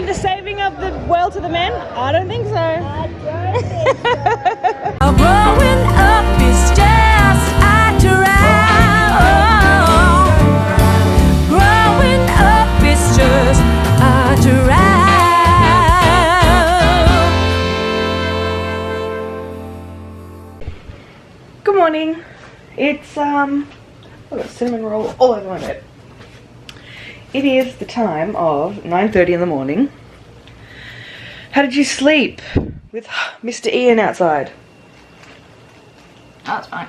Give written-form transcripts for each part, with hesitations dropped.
leave the saving of the world to the men? I don't think so. I don't think so. Growing up is just a drag. Growing up is just a drag. Good morning. It's I've got cinnamon roll all over my bed. It is the time of 9:30 in the morning. How did you sleep with Mr. Ian outside? Oh, that's fine.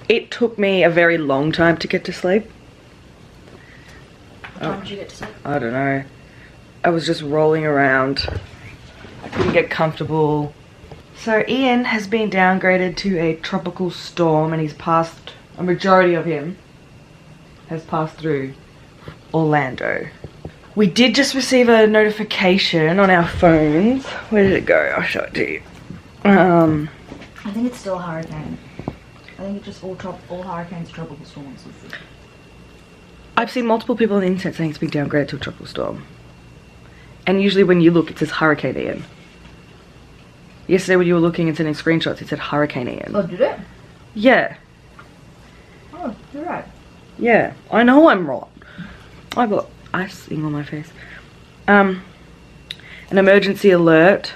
It took me a very long time to get to sleep. What time did you get to sleep? I don't know. I was just rolling around. I couldn't get comfortable. So Ian has been downgraded to a tropical storm, and he's passed, a majority of him has passed through Orlando. We did just receive a notification on our phones. Where did it go? I'll show it to you. I think it's still a hurricane. I think it's just all hurricanes, tropical storms. I've seen multiple people on the internet saying it's been downgraded to a tropical storm. And usually when you look, it says Hurricane Ian. Yesterday when you were looking and sending screenshots, it said Hurricane Ian. Oh, did it? Yeah. Oh, you're right. Yeah, I know I'm wrong. I've got icing on my face. An emergency alert.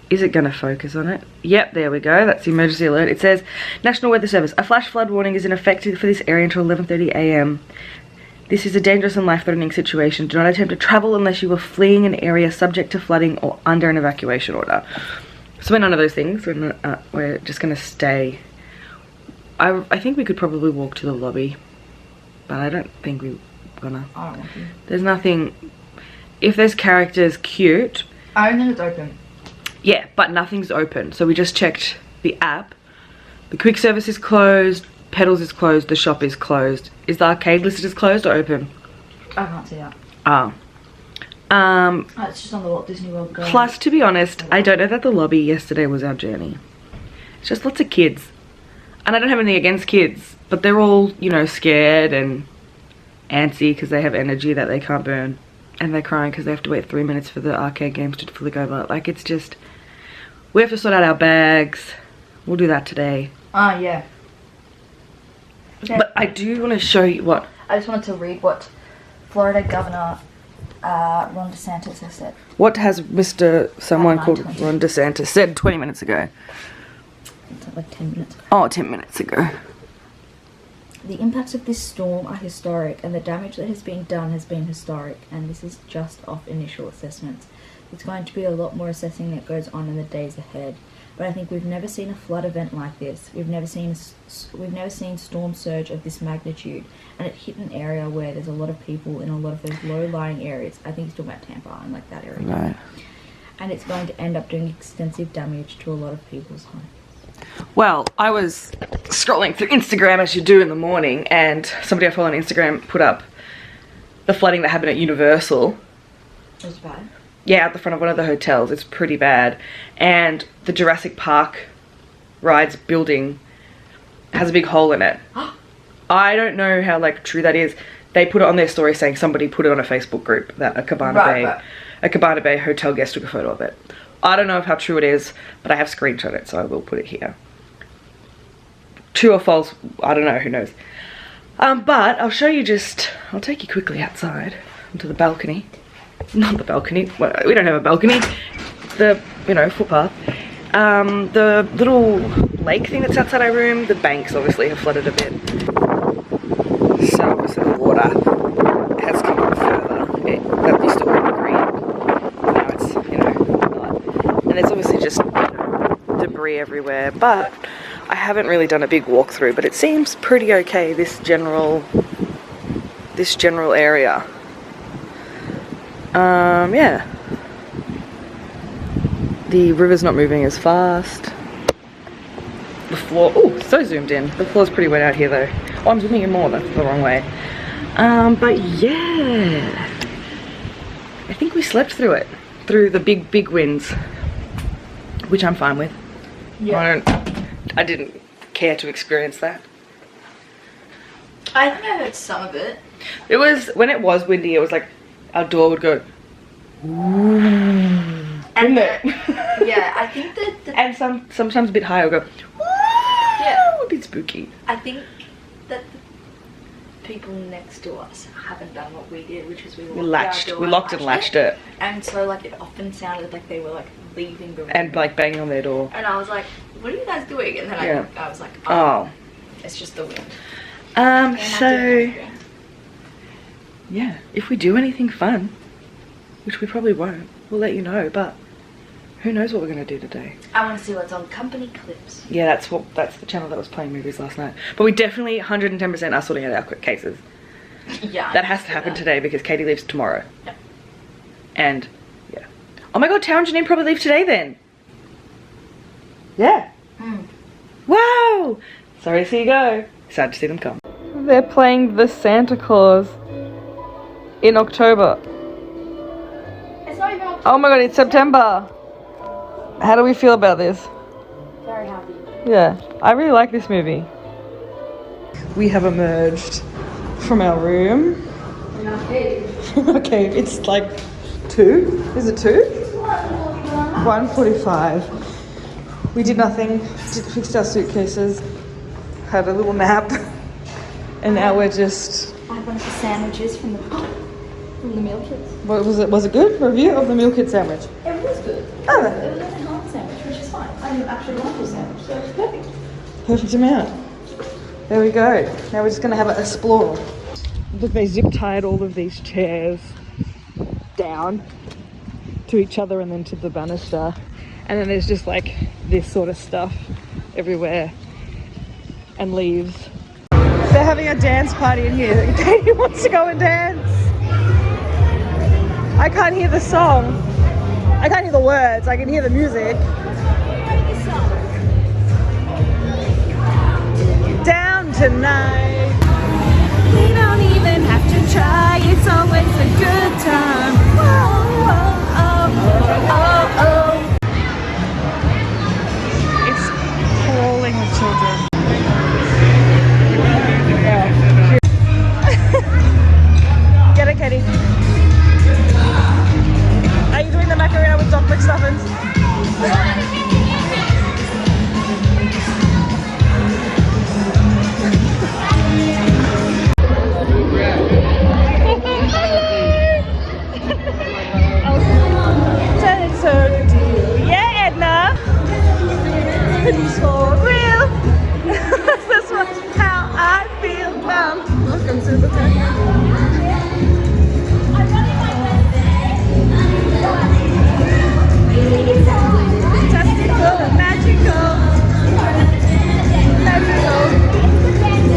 Is it going to focus on it? Yep, there we go. That's the emergency alert. It says, National Weather Service, a flash flood warning is in effect for this area until 11:30 a.m. This is a dangerous and life-threatening situation. Do not attempt to travel unless you are fleeing an area subject to flooding or under an evacuation order. So we're none of those things. We're just going to stay. I think we could probably walk to the lobby, but I don't think we're gonna. I don't want to. There's nothing. If there's characters cute. I don't think it's open. Yeah, but nothing's open. So we just checked the app. The quick service is closed. Pedals is closed. The shop is closed. Is the arcade listed as closed or open? I can't see that. Oh. Oh, it's just on the Walt Disney World. Plus, to be honest, I don't know that the lobby yesterday was our journey. It's just lots of kids. And I don't have anything against kids, but they're all, you know, scared and antsy because they have energy that they can't burn. And they're crying because they have to wait 3 minutes for the arcade games to flick over. Like, it's just, we have to sort out our bags. We'll do that today. Ah, yeah. Okay. But I do want to show you what. I just wanted to read what Florida Governor Ron DeSantis has said. What has Mr. someone called 9:20. Ron DeSantis said 20 minutes ago? It's like 10 minutes ago. Oh, 10 minutes ago. The impacts of this storm are historic, and the damage that has been done has been historic, and this is just off initial assessments. It's going to be a lot more assessing that goes on in the days ahead, but I think we've never seen a flood event like this. We've never seen storm surge of this magnitude, and it hit an area where there's a lot of people in a lot of those low-lying areas. I think it's talking about Tampa and like that area. Right. And it's going to end up doing extensive damage to a lot of people's homes. Well, I was scrolling through Instagram as you do in the morning, and somebody I follow on Instagram put up the flooding that happened at Universal. It was bad. Yeah, at the front of one of the hotels. It's pretty bad. And the Jurassic Park rides building has a big hole in it. I don't know how like true that is. They put it on their story saying somebody put it on a Facebook group that a Cabana Bay hotel guest took a photo of it. I don't know how true it is, but I have screenshot it, so I will put it here. True or false, I don't know, who knows. But I'll show you I'll take you quickly outside onto the balcony. Not the balcony, well, we don't have a balcony. The, you know, footpath. The little lake thing that's outside our room, the banks obviously have flooded a bit. So the water has come up further. That used to all be green. Now it's, you know, not. And there's obviously just debris everywhere, but I haven't really done a big walkthrough, but it seems pretty okay, this general area. Yeah. The river's not moving as fast. The floor, oh, so zoomed in. The floor's pretty wet out here though. Oh, I'm zooming in more, that's the wrong way. But yeah. I think we slept through it. Through the big winds. Which I'm fine with. Yeah. I didn't care to experience that. I think I heard some of it. It was, when it was windy, it was like our door would go, And yeah, I think that and sometimes a bit higher, would go, yeah, a bit spooky. I think that the people next to us haven't done what we did, which is we locked our door We locked and latched it, and so like it often sounded like they were like leaving the room and like banging on their door. and I was like, what are you guys doing? And then Yeah. I was like, Oh. it's just the wind. So yeah, if we do anything fun, which we probably won't, we'll let you know, but who knows what we're gonna do today. I want to see what's on Company Clips. Yeah, that's the channel that was playing movies last night. But we definitely 110% are sorting out our quick cases. Yeah, That has to happen today because Katie leaves tomorrow. Yep. And yeah. Oh my god, Tara and Janine probably leave today then. Yeah. Wow! Sorry to see you go. Sad to see them come. They're playing the Santa Claus in October. It's not even Oh my god, it's September. How do we feel about this? very happy. Yeah, I really like this movie. We have emerged from our room. Okay, it's like 2. Is it 2? 1:45. We did nothing. Fixed our suitcases. Had a little nap. And now we're just... I have one of the sandwiches from the meal kits. What was it? Was it good? Review of the meal kit sandwich. It was good. Oh, It was an enhanced sandwich, which is fine. I didn't actually like the sandwich, so it's perfect. perfect amount. There we go. Now we're just gonna have a explore. Look, they zip tied all of these chairs down to each other and then to the banister. And then there's just like this sort of stuff everywhere and leaves. They're having a dance party in here. Katie wants to go and dance. I can't hear the song. I can't hear the words. I can hear the music. Down tonight. We don't even have to try, it's always a good time. Whoa, whoa, oh, oh, oh. It's crawling with children. Get it, Katie. Are you doing the Macarena with Doc McStuffins? Yeah, Edna. It's for real. This one's how I feel. Welcome to the Fantastical, magical, magical.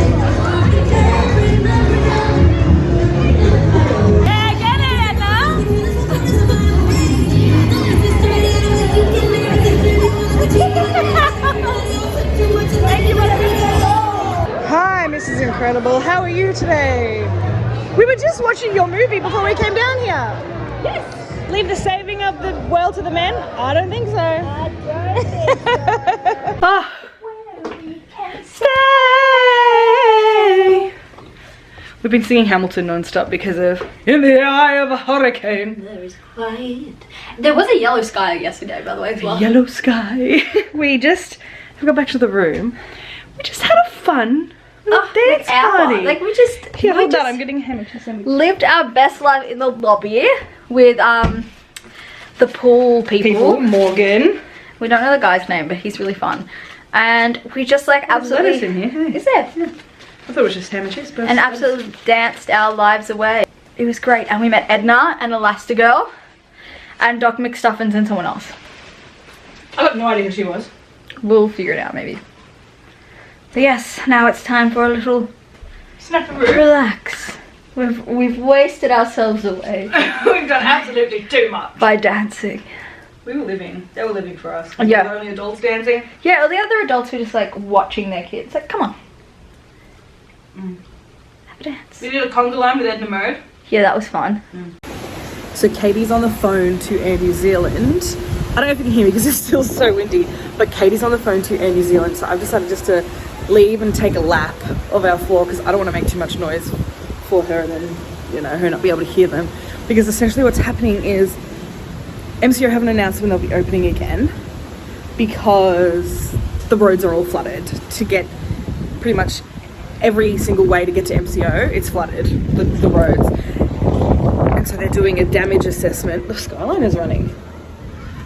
Yeah, get it, Edna. Hi, Mrs. Incredible. How are you today? We were just watching your movie before we came down here. Yes. Leave the saving of the world to the men? I don't think so. I don't think so. Stay. We've been singing Hamilton non-stop because of In the Eye of a Hurricane. There is quiet. There was a yellow sky yesterday, by the way, as well. Yellow sky. We got back to the room. We just had a fun little dance party. Like we just Here, we hold that. just I'm getting a hammock sandwich. lived our best life in the lobby with the pool people. Morgan. We don't know the guy's name, but he's really fun. And we just like absolutely Lettuce in here. Hey. Is there? Yeah. I thought it was just ham and cheese. But And absolutely danced our lives away. It was great. And we met Edna and Elastigirl and Doc McStuffins and someone else. I got no idea who she was. We'll figure it out maybe. So yes, now it's time for a little Snapperoo. relax. We've wasted ourselves away We've done absolutely too much. by dancing. We were living. They were living for us. Yeah. We were only adults dancing. Yeah, all the other adults were just like watching their kids. Like, come on. Have a dance. We did a conga line with Edna Mode. Yeah, that was fun. So Katie's on the phone to Air New Zealand. I don't know if you can hear me because it's still so windy, but Katie's on the phone to Air New Zealand, so I've decided just to leave and take a lap of our floor because I don't want to make too much noise for her and then you know, her not be able to hear them, because essentially what's happening is MCO haven't announced when they'll be opening again because the roads are all flooded. To get pretty much every single way to get to MCO, it's flooded, the roads. And so they're doing a damage assessment. The skyline is running.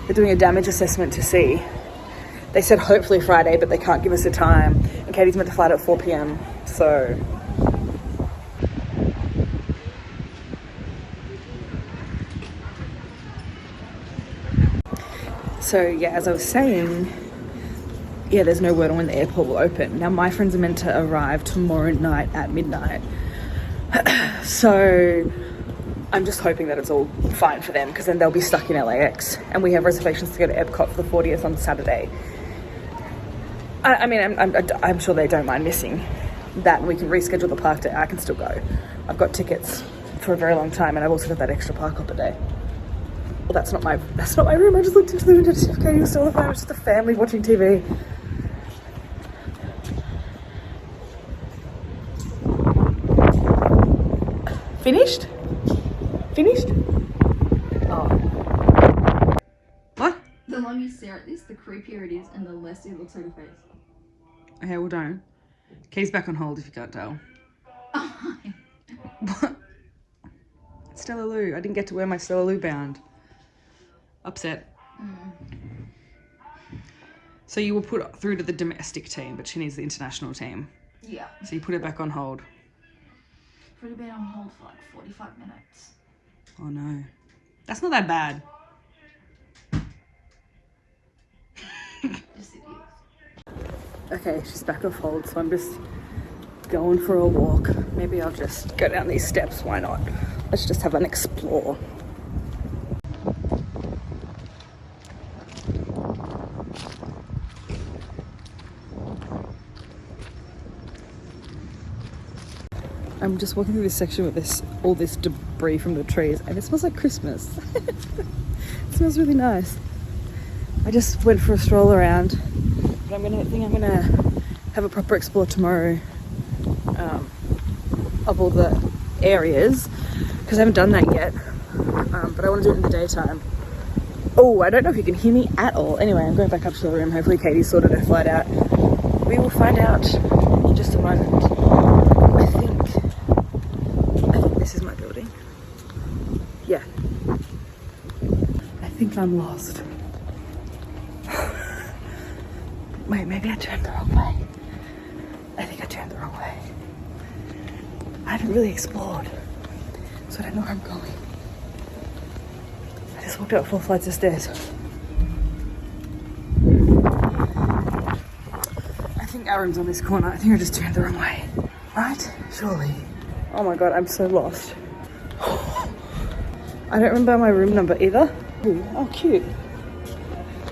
They're doing a damage assessment to see. They said hopefully Friday, but they can't give us a time. And Katie's meant to fly out at 4 p.m. So yeah, as I was saying, yeah, there's no word on when the airport will open. Now my friends are meant to arrive tomorrow night at midnight. So I'm just hoping that it's all fine for them, because then they'll be stuck in LAX. And we have reservations to go to Epcot for the 40th on Saturday. I mean, I'm sure they don't mind missing that, and we can reschedule the park day. I can still go. I've got tickets for a very long time, and I've also got that extra park hopper day. Well, that's not my room. I just looked into the window to see if Katie was still on the phone. It's just a family watching TV. Finished? Oh. What? The longer you stare at this, the creepier it is, and the less it looks like a face. Okay, well, don't. Katie's back on hold if you can't tell. What? Stella Lou. I didn't get to wear my Stella Lou band. Upset. So you were put through to the domestic team, but she needs the international team. Yeah. So you put it back on hold. Pretty been on hold for like 45 minutes. Oh no. That's not that bad. Yes, it is. Okay, she's back off hold, so I'm just going for a walk. Maybe I'll just go down these steps. Why not? Let's just have an explore. I'm just walking through this section with all this debris from the trees, and it smells like Christmas. It smells really nice. I just went for a stroll around, but I'm gonna have a proper explore tomorrow of all the areas, because I haven't done that yet. But I want to do it in the daytime. Oh, I don't know if you can hear me at all. Anyway, I'm going back up to the room. Hopefully Katie sorted her flight out. We will find out in just a moment. I think this is my building. Yeah. I think I'm lost. Wait, maybe I turned the wrong way. I think I turned the wrong way. I haven't really explored, so I don't know where I'm going. I just walked up 4 flights of stairs. I think our room's on this corner. I think I just turned the wrong way. Right? Surely. Oh my god, I'm so lost. I don't remember my room number either. Ooh, oh, cute.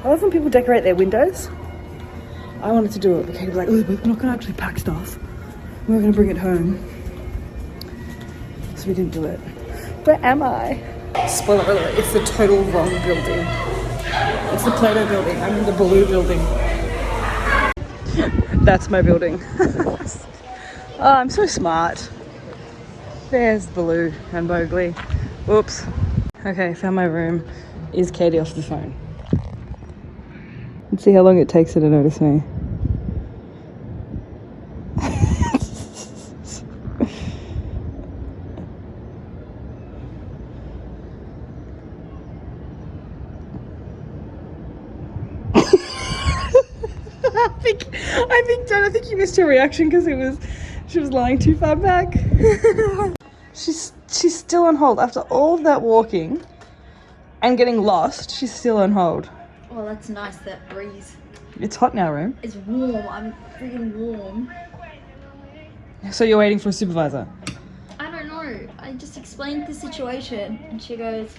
I love when people decorate their windows. I wanted to do it, but Katie was like, oh, we're not going to actually pack stuff. We're going to bring it home. So we didn't do it. Where am I? Spoiler alert, it's the total wrong building. It's the Play-Doh building. I'm in the blue building. That's my building. Oh, I'm so smart. There's Baloo and Mowgli. Whoops. Okay, found my room. Is Katie off the phone? Let's see how long it takes her to notice me. I think you missed her reaction because she was lying too far back. She's still on hold after all of that walking and getting lost. She's still on hold. Well, that's nice, that breeze. It's hot now, Room. It's warm. I'm freaking warm. So you're waiting for a supervisor? I don't know. I just explained the situation, and she goes,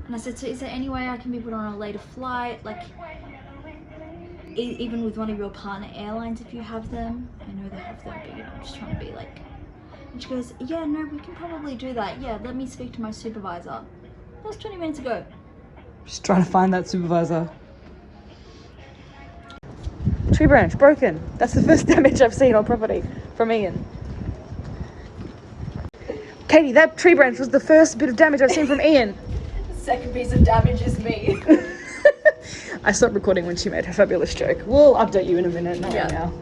and I said, so is there any way I can be put on a later flight? Like, even with one of your partner airlines if you have them. I know they have them, but you know, I'm just trying to be like... And she goes, yeah, no, we can probably do that. Yeah, let me speak to my supervisor. That was 20 minutes ago. Just trying to find that supervisor. Tree branch, broken. That's the first damage I've seen on property from Ian. Katie, that tree branch was the first bit of damage I've seen from Ian. The second piece of damage is me. I stopped recording when she made her fabulous joke. We'll update you in a minute, not right Yeah. now.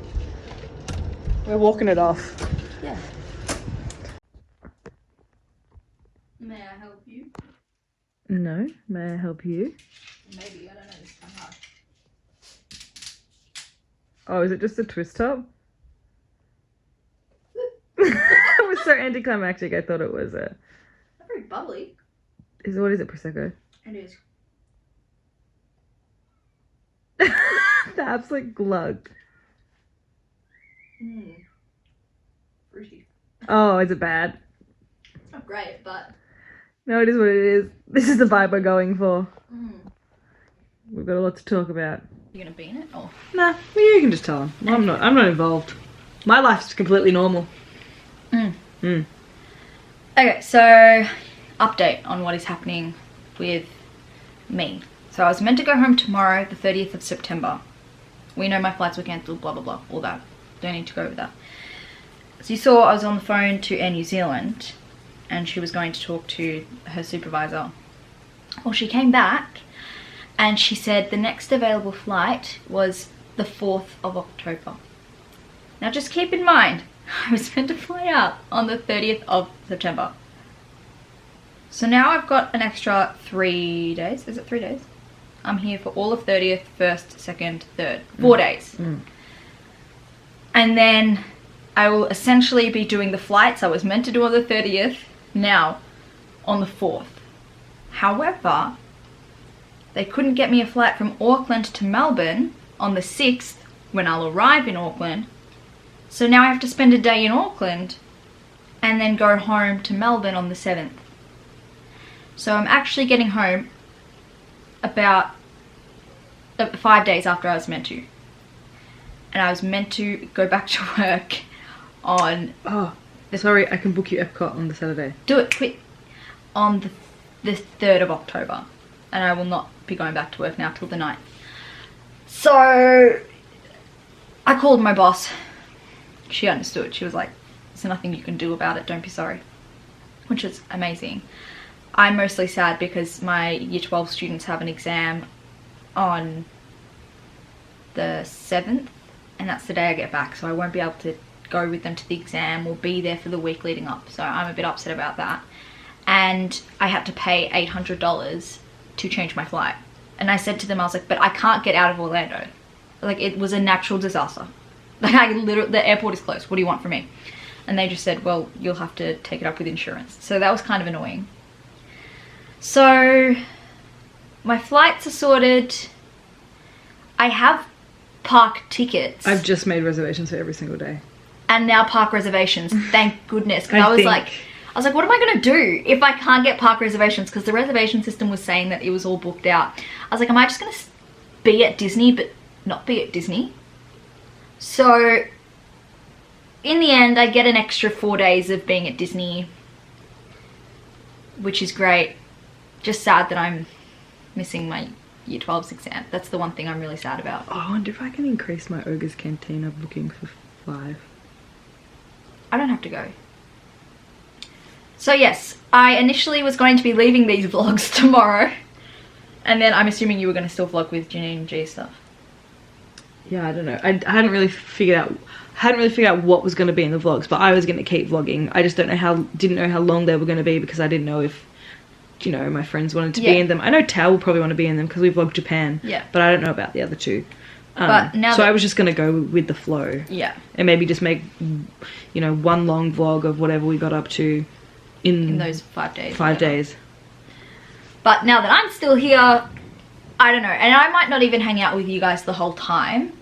We're walking it off. Yeah. May I help you? No, may I help you? Maybe, I don't know, this is kind of hard. Oh, is it just a twist top? It was so anticlimactic, I thought it was a... Not very bubbly. What is it, Prosecco? It is. The absolute glug. Fruity. Oh, is it bad? It's not great, but... No, it is what it is. This is the vibe we're going for. We've got a lot to talk about. You gonna be in it? Or? Nah, you can just tell them. I'm not involved. My life's completely normal. Okay, so update on what is happening with me. So I was meant to go home tomorrow, the 30th of September. We know my flights were cancelled, blah, blah, blah, all that. Don't need to go over that. So you saw I was on the phone to Air New Zealand and she was going to talk to her supervisor. Well, she came back and she said the next available flight was the 4th of October. Now just keep in mind, I was meant to fly out on the 30th of September. So now I've got an extra 3 days. Is it 3 days? I'm here for all of 30th, 1st, 2nd, 3rd. 4 days. And then I will essentially be doing the flights I was meant to do on the 30th now on the 4th. However, they couldn't get me a flight from Auckland to Melbourne on the 6th when I'll arrive in Auckland. So now I have to spend a day in Auckland and then go home to Melbourne on the 7th. So I'm actually getting home about 5 days after I was meant to. And I was meant to go back to work on... Oh, sorry, I can book you Epcot on the Saturday. Do it quick. On the 3rd of October. And I will not be going back to work now till the 9th. So I called my boss. She understood. She was like, there's nothing you can do about it, don't be sorry. Which is amazing. I'm mostly sad because my year 12 students have an exam on the 7th and that's the day I get back, so I won't be able to go with them to the exam or be there for the week leading up, so I'm a bit upset about that. And I had to pay $800 to change my flight, and I said to them, I was like, but I can't get out of Orlando. Like, it was a natural disaster. Like, I literally, the airport is closed, what do you want from me? And they just said, well, you'll have to take it up with insurance. So that was kind of annoying. So my flights are sorted. I have park tickets. I've just made reservations for every single day. And now park reservations, thank goodness. Because I was like, what am I going to do if I can't get park reservations? Because the reservation system was saying that it was all booked out. I was like, am I just going to be at Disney but not be at Disney? So in the end, I get an extra 4 days of being at Disney, which is great. Just sad that I'm missing my year 12's exam. That's the one thing I'm really sad about. Oh, I wonder if I can increase my Ogre's Cantina booking for 5. I don't have to go. So yes, I initially was going to be leaving these vlogs tomorrow. And then I'm assuming you were going to still vlog with Jnr stuff. Yeah, I don't know. I hadn't really figured out what was going to be in the vlogs, but I was going to keep vlogging. I just didn't know how long they were going to be because I didn't know if, you know, my friends wanted to be in them. I know Tao will probably want to be in them because we vlogged Japan. Yeah. But I don't know about the other two. But now so I was just going to go with the flow. Yeah. And maybe just make, you know, one long vlog of whatever we got up to in those 5 days. 5 days. But now that I'm still here, I don't know. And I might not even hang out with you guys the whole time.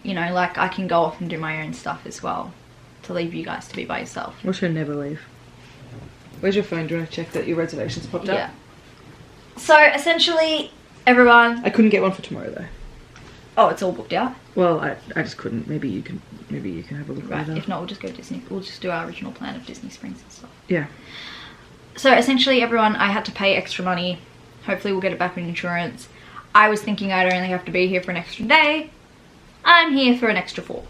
You know, like I can go off and do my own stuff as well. To leave you guys to be by yourself. Or should I never leave? Where's your phone? Do you want to check that your reservations popped up? Yeah. So essentially, everyone... I couldn't get one for tomorrow though. Oh, it's all booked out? Well, I just couldn't. Maybe you can have a look right. later. If not, we'll just go Disney. We'll just do our original plan of Disney Springs and stuff. Yeah. So essentially, everyone, I had to pay extra money. Hopefully we'll get it back with insurance. I was thinking I'd only have to be here for an extra day. I'm here for an extra 4.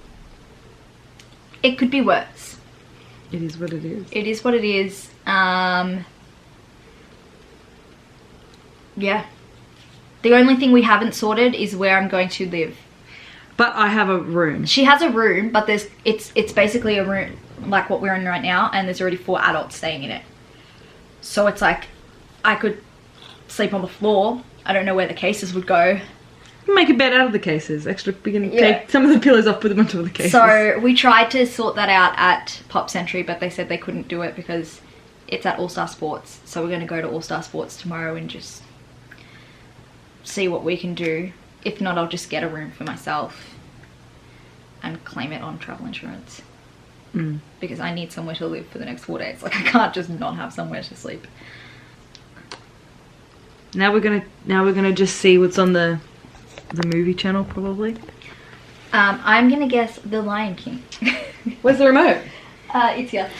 It could be worse. It is what it is. It is what it is. Yeah. The only thing we haven't sorted is where I'm going to live. But I have a room. She has a room, but it's basically a room like what we're in right now, and there's already 4 adults staying in it. So it's like I could sleep on the floor. I don't know where the cases would go. Make a bed out of the cases. We can take some of the pillows off, put them on top of the cases. So we tried to sort that out at Pop Century, but they said they couldn't do it because it's at All Star Sports. So we're going to go to All Star Sports tomorrow and just see what we can do. If not, I'll just get a room for myself and claim it on travel insurance. Because I need somewhere to live for the next 4 days. Like, I can't just not have somewhere to sleep. Now we're gonna just see what's on the movie channel, probably. I'm gonna guess The Lion King. Where's the remote? It's here.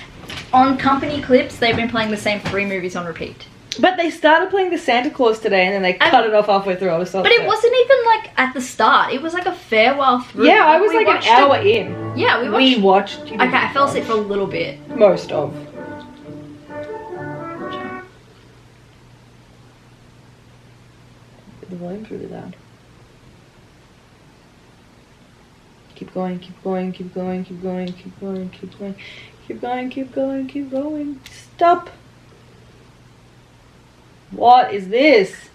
On company clips, they've been playing the same 3 movies on repeat. But they started playing the Santa Claus today, and then they cut it off halfway through. I was so But it wasn't even like at the start. It was like a fair while through. Yeah, I was like an hour in. Yeah, we watched. Okay, I fell asleep for a little bit. Most of. The volume's really loud. Keep going, keep going, keep going, keep going, keep going, keep going, keep going, keep going, keep going. Stop! What is this?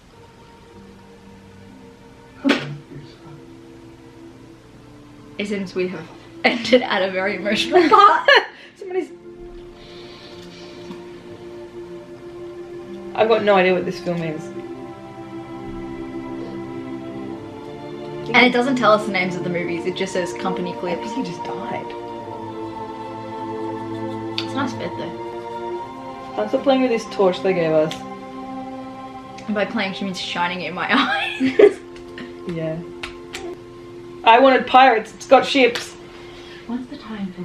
It seems we have ended at a very emotional part. Somebody's... I've got no idea what this film is. And it doesn't tell us the names of the movies, it just says company I clips. think he just died. It's a nice bed though. I'm still playing with this torch they gave us. And by playing, she means shining it in my eyes. Yeah. I wanted pirates. It's got ships. What's the time for?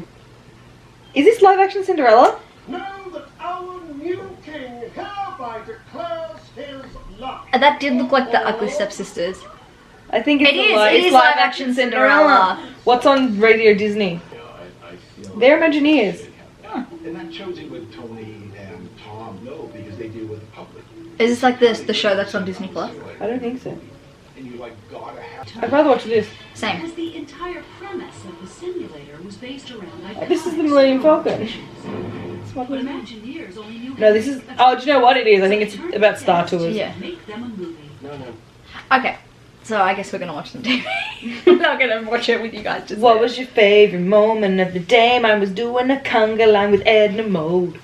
Is this live action Cinderella? Now that our new king hereby declares his love. And that did look like the Ugly Stepsisters. I think it's It is live action Cinderella. What's on Radio Disney? They're Imagineers. And I chose it with Tony and Tom, no, because they deal with the public. Is this like the show that's on Disney Plus? I don't think so. And you like gotta have. I'd rather watch this. Same. Because the entire premise of the simulator was based around This is the Millennium Falcon. But Imagineers only knew No, this is... Oh, do you know what it is? I think it's about Star Tours. Yeah. make them a movie. No. Okay. So I guess we're gonna watch some TV. We're not gonna watch it with you guys just What yet. was your favourite moment of the day? Mine was doing a conga line with Edna mode.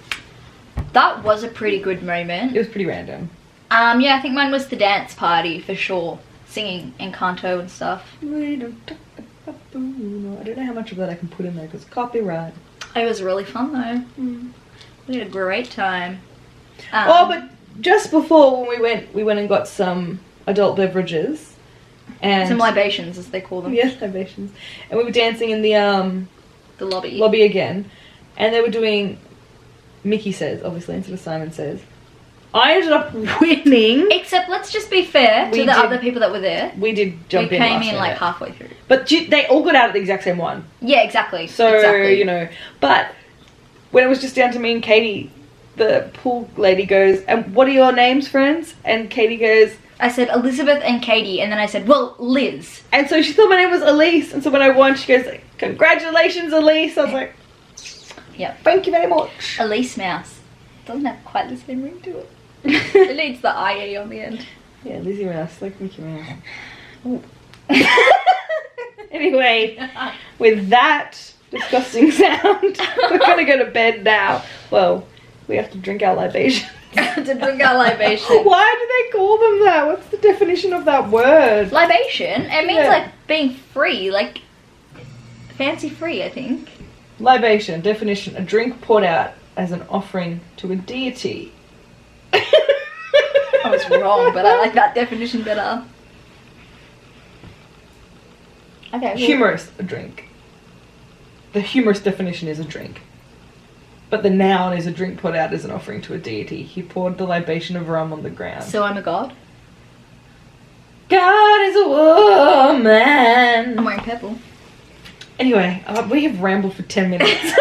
That was a pretty good moment. It was pretty random. Yeah, I think mine was the dance party for sure. Singing Encanto and stuff. I don't know how much of that I can put in there because copyright. It was really fun though. We had a great time. Oh, but just before when we went and got some adult beverages. And some libations, as they call them. yes, libations. And we were dancing in the lobby. lobby again. And they were doing Mickey Says, obviously, instead of Simon Says. I ended up winning. Except, let's just be fair to the other people that were there. We did jump we in. came last in minute. like halfway through. But they all got out at the exact same one. Yeah, exactly. So, exactly. you know. But when it was just down to me and Katie, the pool lady goes, and what are your names, friends? And Katie goes... I said Elizabeth and Katie, and then I said, well, Liz. And so she thought my name was Elise. And so when I won, she goes, like, congratulations, Elise. I was like, Yeah. thank you very much. Elise Mouse. Doesn't have quite the same ring to it. It needs the IE on the end. Yeah, Lizzie Mouse, like Mickey Mouse. Ooh. Anyway, with that disgusting sound, we're gonna go to bed now. Well, we have to drink our libation. To drink our libation. Why do they call them that? What's the definition of that word? Libation? It means Yeah. like being free, like fancy free, I think. Libation, definition, a drink poured out as an offering to a deity. I was wrong, but I like that definition better. Okay. Well, Humorous, a drink. The humorous definition is a drink. But the noun is a drink poured out as an offering to a deity. He poured the libation of rum on the ground. so I'm a god. God is a woman. I'm wearing purple. Anyway, we have rambled for 10 minutes.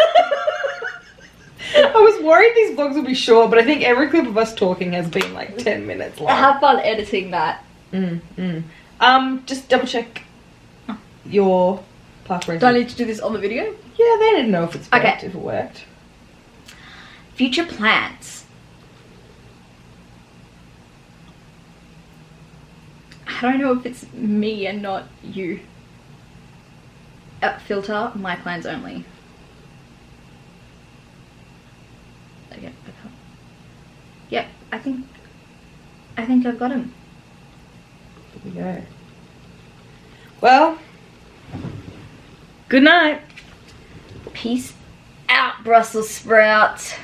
worried these vlogs will be short, but I think every clip of us talking has been like 10 minutes long. Have fun editing that. Just double check your park rating. Do I need to do this on the video? Yeah, they didn't know if it's worked, Okay. if it worked. Future plans. I don't know if it's me and not you. Filter, my plans only. Okay, yep, I think I've got him. Here we go. Well, good night. Peace out, Brussels sprouts.